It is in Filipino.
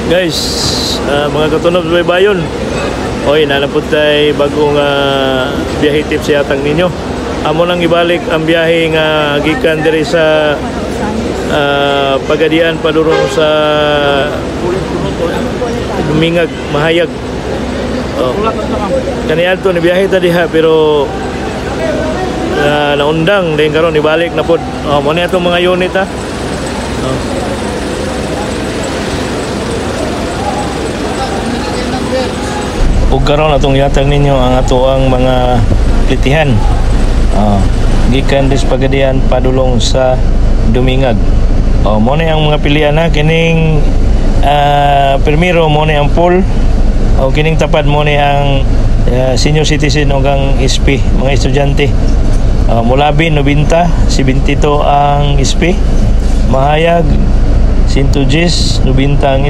Guys, mga katunob sa bayon. Oy, nanapod tayo bagong biyahe tips sa atang ninyo. Amo nang ibalik ang biyahe nga gikan diri sa Pagadian padurong sa Dumingag, Mahayag. Kaniya to ni biyahe ta diha pero naundang din karon ibalik na pod. Mo ni atong mga unit ha. Ug karon atong yatag ninyo ang atoang mga plitihan. Gikan dis Pagadian padulong sa Dumingag. Mo ni ang mga pilian ha kining primero mo ni ang pool o kining tapad mo ni ang senior citizen o ang SP mga estudyante. Mulabin 90, 72 ang SP, Mahayag 110, 90 ang